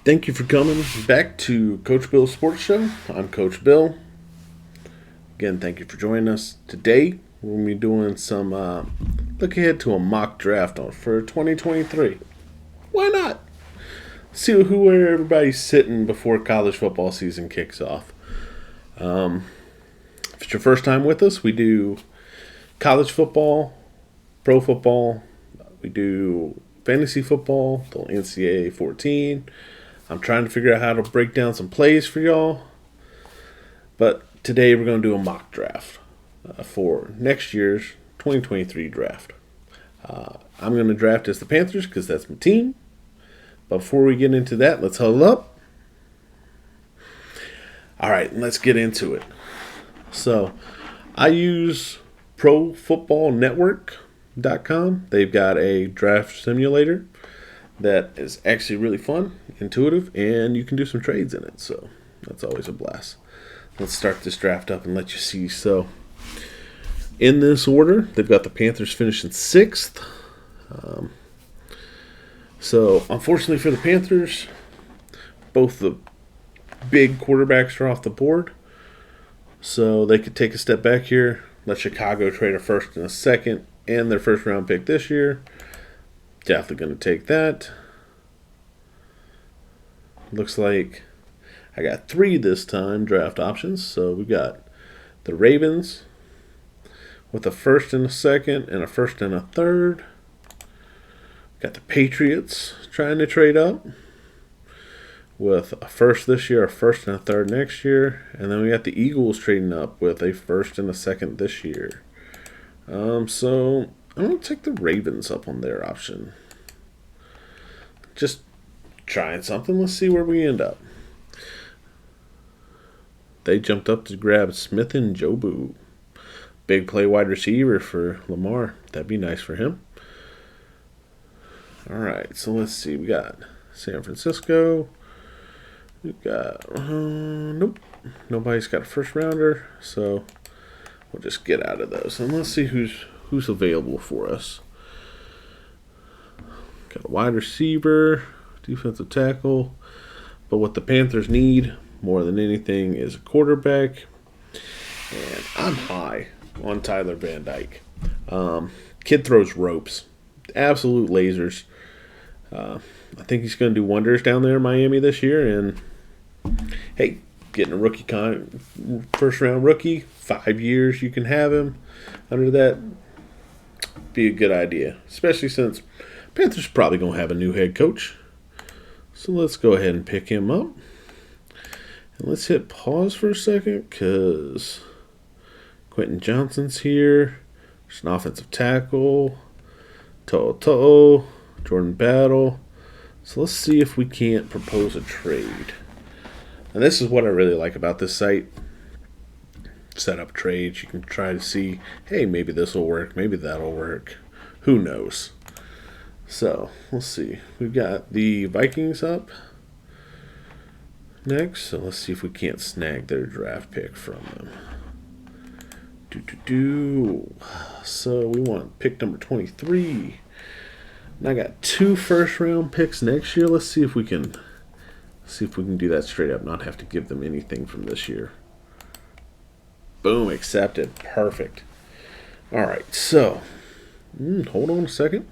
Thank you for coming back to Coach Bill's Sports Show. I'm Coach Bill. Again, thank you for joining us. Today, we're going to be doing some look ahead to a mock draft for 2023. Why not? See where everybody's sitting before college football season kicks off. If it's your first time with us, we do college football, pro football, we do fantasy football, till NCAA 14. I'm trying to figure out how to break down some plays for y'all. But today we're going to do a mock draft for next year's 2023 draft. I'm going to draft as the Panthers because that's my team. But before we get into that, let's huddle up. All right, let's get into it. So I use ProFootballNetwork.com. They've got a draft simulator that is actually really fun, intuitive, and you can do some trades in it. So that's always a blast. Let's start this draft up and let you see. So in this order, they've got the Panthers finishing 6th. So unfortunately for the Panthers, both the big quarterbacks are off the board. So they could take a step back here, let Chicago trade a first and a second and their first round pick this year. Definitely going to take that. Looks like I got 3 this time draft options. So we got the Ravens with a first and a second and a first and a third. Got the Patriots trying to trade up with a first this year, a first and a third next year. And then we got the Eagles trading up with a first and a second this year. So I'm going to take the Ravens up on their option. Just trying something. Let's see where we end up. They jumped up to grab Smith and Jobu. Big play wide receiver for Lamar. That'd be nice for him. All right, so let's see. We got San Francisco. We've got, nope. Nobody's got a first rounder, so we'll just get out of those. And let's see who's available for us. Got a wide receiver, defensive tackle. But what the Panthers need more than anything is a quarterback. And I'm high on Tyler Van Dyke. Kid throws ropes. Absolute lasers. I think he's going to do wonders down there in Miami this year. And, hey, getting a first round rookie, 5 years you can have him under that. Be a good idea, especially since Panthers probably going to have a new head coach. So let's go ahead and pick him up. And let's hit pause for a second because Quentin Johnson's here. There's an offensive tackle. Jordan Battle. So let's see if we can't propose a trade. And this is what I really like about this site. Set up trades. You can try to see, hey, maybe this will work. Maybe that'll work. Who knows? So, let's see. We've got the Vikings up next. So, let's see if we can't snag their draft pick from them. So, we want pick number 23. And I got 2 first-round picks next year. Let's see if we can do that straight up, not have to give them anything from this year. Boom, accepted. Perfect. All right, so hold on a second.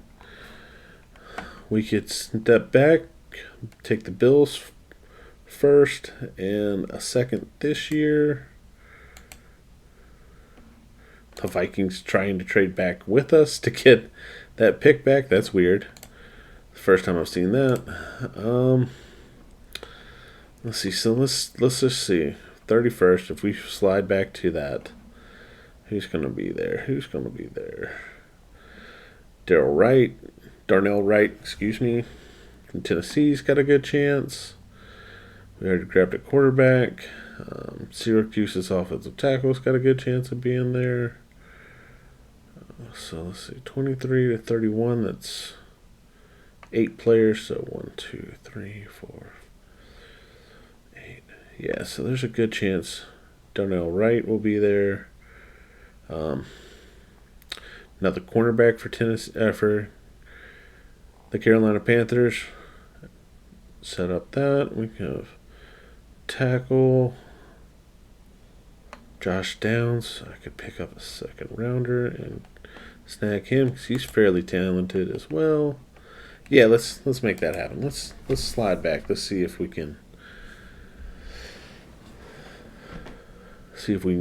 We could step back, take the Bills first and a second this year. The Vikings trying to trade back with us to get that pick back. That's weird. First time I've seen that. Let's see. So let's just see. 31st. If we slide back to that, who's going to be there? Darnell Wright. Excuse me. From Tennessee's got a good chance. We already grabbed a quarterback. Syracuse's offensive tackle's got a good chance of being there. So let's see, 23 to 31, that's 8 players, so 1, 2, 3, 4, 8. Yeah, so there's a good chance Darnell Wright will be there. Another cornerback for for the Carolina Panthers. set up that. We can have tackle Josh Downs. I could pick up a second rounder and snag him because he's fairly talented as well. Yeah, let's make that happen. Let's slide back. Let's see if we can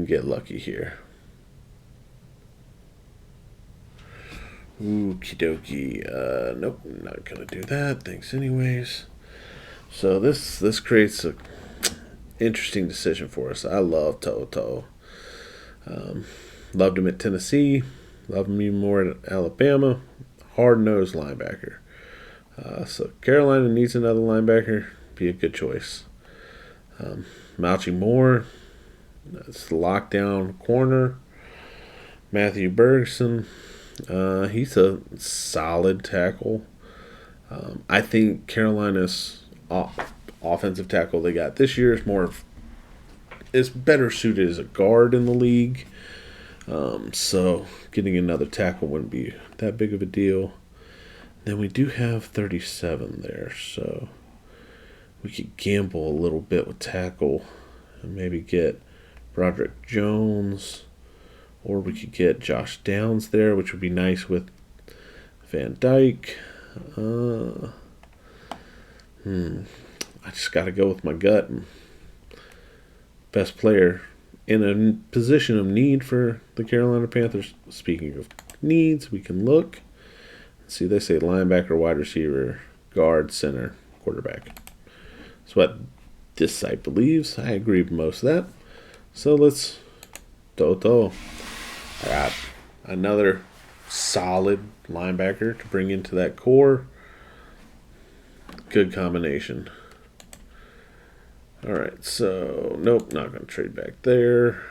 get lucky here. Okie dokie. Nope, not gonna do that. Thanks anyways. So this creates a interesting decision for us. I love Toto. Loved him at Tennessee. Loved him even more at Alabama. Hard-nosed linebacker. So Carolina needs another linebacker. Be a good choice. Mouchy Moore. That's the lockdown corner. Matthew Bergson. He's a solid tackle. I think Carolina's offensive tackle they got this year is better suited as a guard in the league. So getting another tackle wouldn't be that big of a deal. Then we do have 37 there, so we could gamble a little bit with tackle and maybe get Broderick Jones, or we could get Josh Downs there, which would be nice with Van Dyke. I just got to go with my gut. Best player in a position of need for the Carolina Panthers. Speaking of needs, we can look. See, they say linebacker, wide receiver, guard, center, quarterback. That's what this site believes. I agree with most of that. So let's Toto. I got another solid linebacker to bring into that core. Good combination. All right, so nope, not going to trade back there.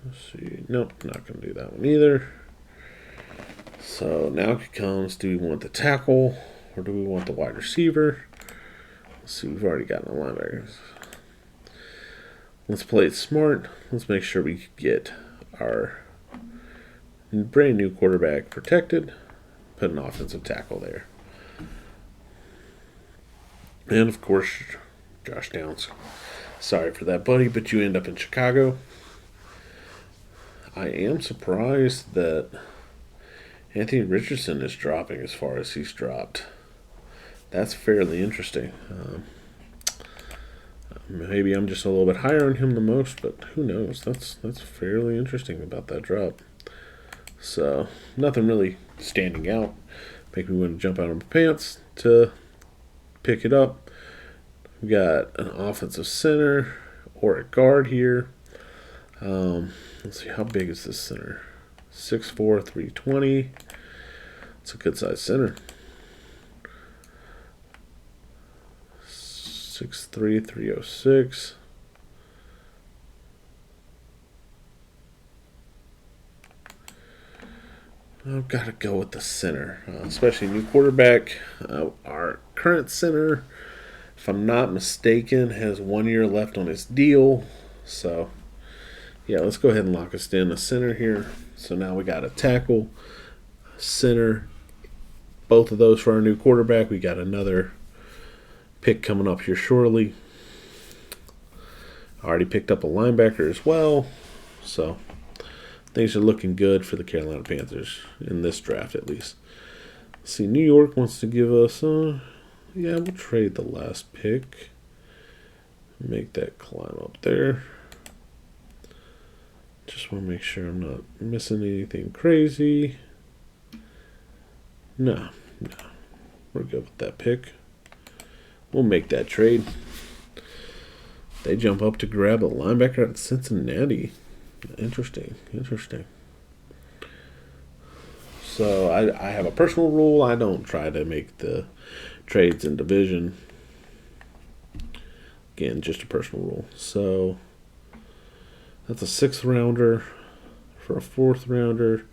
Let's see. Nope, not going to do that one either. So now it comes, do we want the tackle or do we want the wide receiver? Let's see, we've already gotten the linebackers. Let's play it smart. Let's make sure we get our brand new quarterback protected. Put an offensive tackle there. And of course, Josh Downs. Sorry for that, buddy, but you end up in Chicago. I am surprised that Anthony Richardson is dropping as far as he's dropped. That's fairly interesting. Maybe I'm just a little bit higher on him than most, but who knows? That's fairly interesting about that drop. So nothing really standing out. Make me want to jump out of my pants to pick it up. We got an offensive center or a guard here. Let's see, how big is this center? 6'4", 320. It's a good size center. 6'3", 306. I've got to go with the center, especially new quarterback. Our current center, if I'm not mistaken, has 1 year left on his deal. So, yeah, let's go ahead and lock us in a center here. So now we got a tackle, center, both of those for our new quarterback. We got another pick coming up here shortly. I already picked up a linebacker as well. So things are looking good for the Carolina Panthers in this draft, at least. Let's see, New York wants to give us, yeah, we'll trade the last pick. Make that climb up there. Just want to make sure I'm not missing anything crazy. No. We're good with that pick. We'll make that trade. They jump up to grab a linebacker at Cincinnati. Interesting. So I have a personal rule. I don't try to make the trades in division. Again, just a personal rule. So that's a 6th rounder for a 4th rounder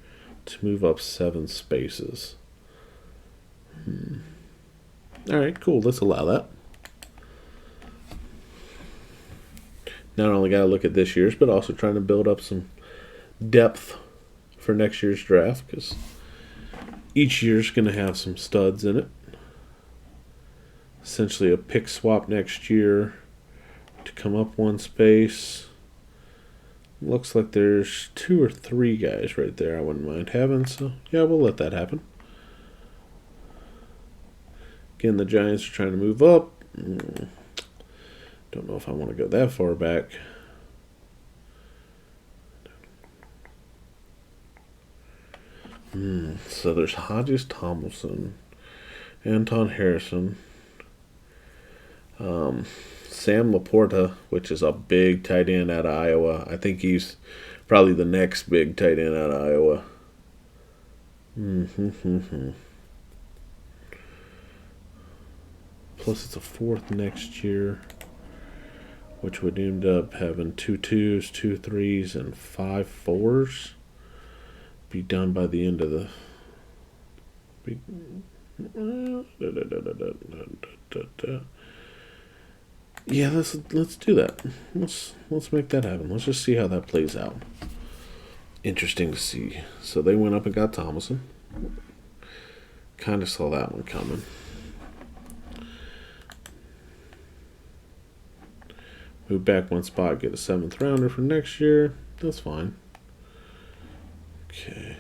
to move up 7 spaces. All right, cool. Let's allow that. Not only got to look at this year's, but also trying to build up some depth for next year's draft because each year's going to have some studs in it. essentially a pick swap next year to come up one space. Looks like there's 2 or 3 guys right there I wouldn't mind having, so yeah, we'll let that happen. Again, the Giants are trying to move up. Don't know if I want to go that far back. So there's Hodges Tomlinson, Anton Harrison, Sam Laporta, which is a big tight end out of Iowa. I think he's probably the next big tight end out of Iowa. Plus it's a 4th next year, which would end up having 2 2s, 2 3s, and 5 4s. Be done by the end of the. Yeah, let's do that. Let's make that happen. Let's just see how that plays out. Interesting to see. So they went up and got Thomason. Kind of saw that one coming. Move back one spot, get a 7th rounder for next year. That's fine. Okay.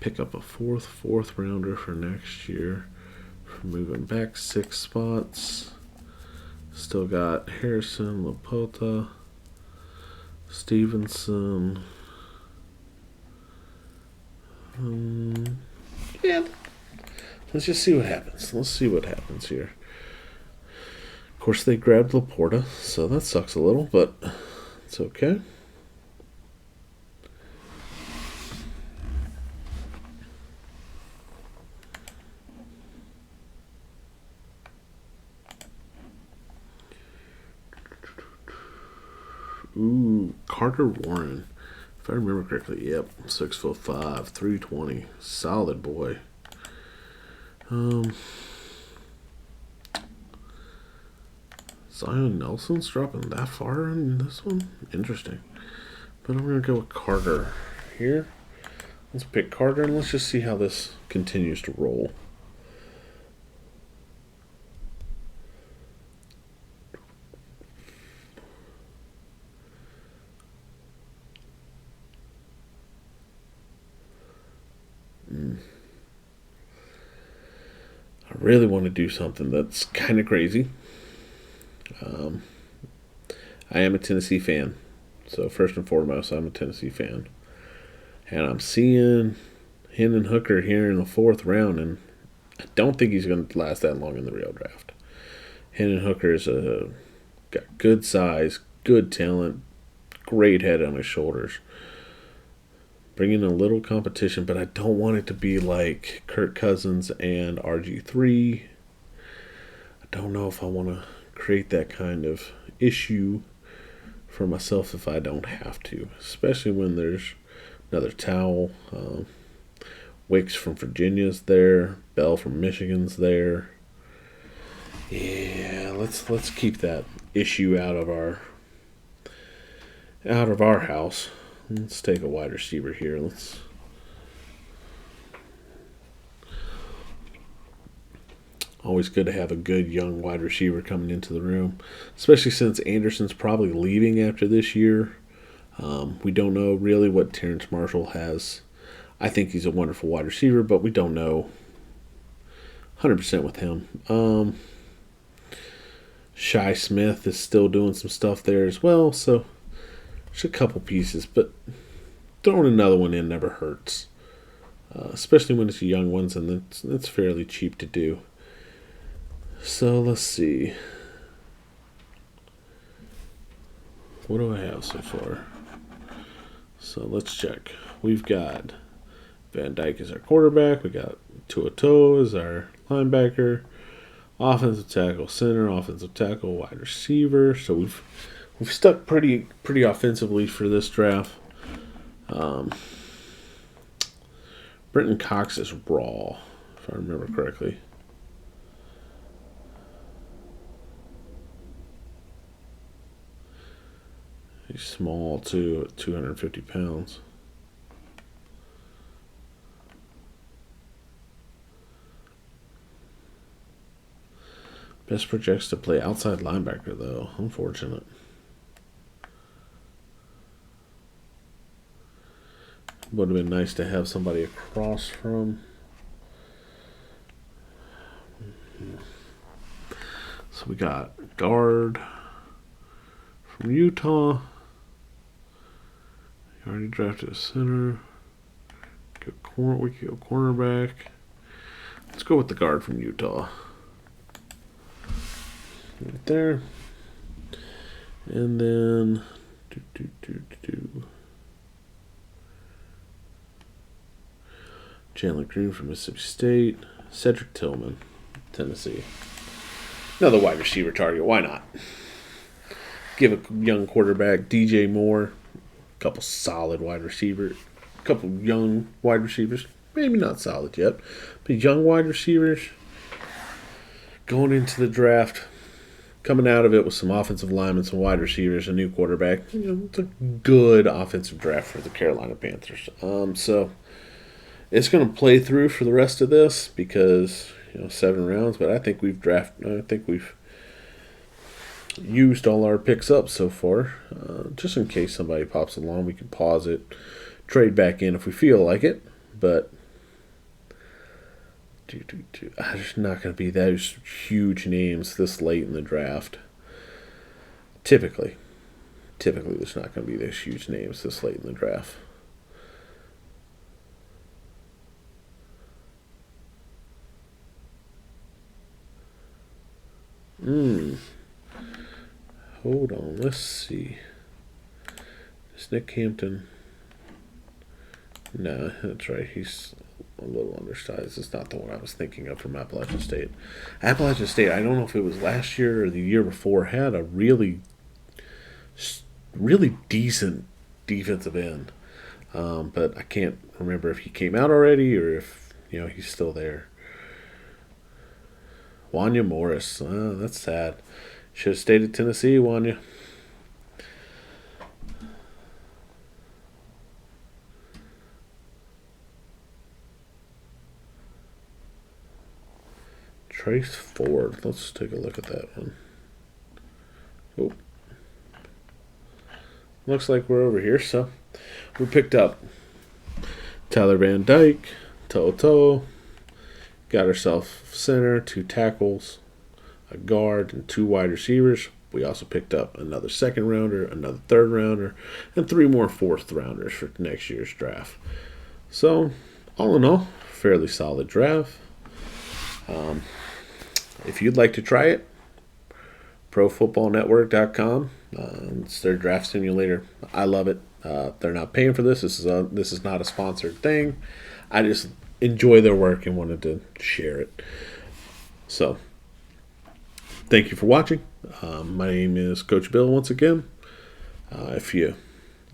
Pick up a 4th rounder for next year. For moving back 6 spots. Still got Harrison, Lapota, Stevenson. Yeah. Let's just see what happens. Let's see what happens here. Of course, they grabbed Laporta, so that sucks a little, but it's okay. Ooh, Carter Warren. If I remember correctly, yep, 6'5", 320, solid boy. Zion Nelson's dropping that far in this one? Interesting. But I'm going to go with Carter here. Let's pick Carter and let's just see how this continues to roll. I really want to do something that's kind of crazy. I am a Tennessee fan. So first and foremost, I'm a Tennessee fan. And I'm seeing Hendon Hooker here in the 4th round, and I don't think he's going to last that long in the real draft. Hendon Hooker's got good size, good talent, great head on his shoulders. Bringing a little competition, but I don't want it to be like Kirk Cousins and RG3. I don't know if I want to create that kind of issue for myself if I don't have to, especially when there's another Towel. Wicks from Virginia's there. Bell from Michigan's there. Yeah, let's keep that issue out of our house. Let's take a wide receiver here. Always good to have a good young wide receiver coming into the room, especially since Anderson's probably leaving after this year. We don't know really what Terrence Marshall has. I think he's a wonderful wide receiver, but we don't know 100% with him. Shi Smith is still doing some stuff there as well, so there's a couple pieces, but throwing another one in never hurts, especially when it's young ones, and it's fairly cheap to do. So let's see. What do I have so far? So let's check. We've got Van Dyke as our quarterback. We got Tuato as our linebacker. Offensive tackle, center. Offensive tackle, wide receiver. So we've stuck pretty offensively for this draft. Brenton Cox is raw, if I remember correctly. He's small too, at 250 pounds. Best projects to play outside linebacker, though. Unfortunate. Would have been nice to have somebody across from. So we got guard from Utah. You already drafted a center. We could go cornerback. Let's go with the guard from Utah. Right there. And then Chandler Green from Mississippi State. Cedric Tillman, Tennessee. Another wide receiver target. Why not? Give a young quarterback, DJ Moore, a couple solid wide receivers, a couple young wide receivers. Maybe not solid yet, but young wide receivers going into the draft, coming out of it with some offensive linemen, some wide receivers, a new quarterback. It's a good offensive draft for the Carolina Panthers. So it's going to play through for the rest of this because 7 rounds. But I think we've used all our picks up so far. Just in case somebody pops along, we can pause it, trade back in if we feel like it. But there's not going to be those huge names this late in the draft. Typically there's not going to be those huge names this late in the draft. Hold on, let's see. Is Nick Hampton? No, that's right. He's a little undersized. It's not the one I was thinking of from Appalachian State. Appalachian State, I don't know if it was last year or the year before, had a really decent defensive end. But I can't remember if he came out already or if he's still there. Wanya Morris. That's sad. Should have stayed at Tennessee, Wanya. Trace Ford. Let's take a look at that one. Oh. Looks like we're over here, so we picked up Tyler Van Dyke, Toto. Got ourselves center, 2 tackles, a guard, and 2 wide receivers. We also picked up another 2nd rounder, another 3rd rounder, and 3 more 4th rounders for next year's draft. So, all in all, fairly solid draft. If you'd like to try it, ProFootballNetwork.com. It's their draft simulator. I love it. They're not paying for this. This is not a sponsored thing. I just enjoy their work and wanted to share it. So, thank you for watching. My name is Coach Bill once again. If you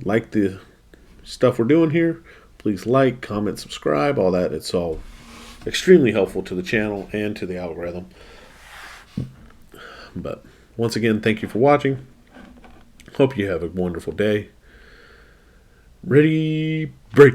like the stuff we're doing here, please like, comment, subscribe, all that. It's all extremely helpful to the channel and to the algorithm. But once again, thank you for watching. Hope you have a wonderful day. Ready, break.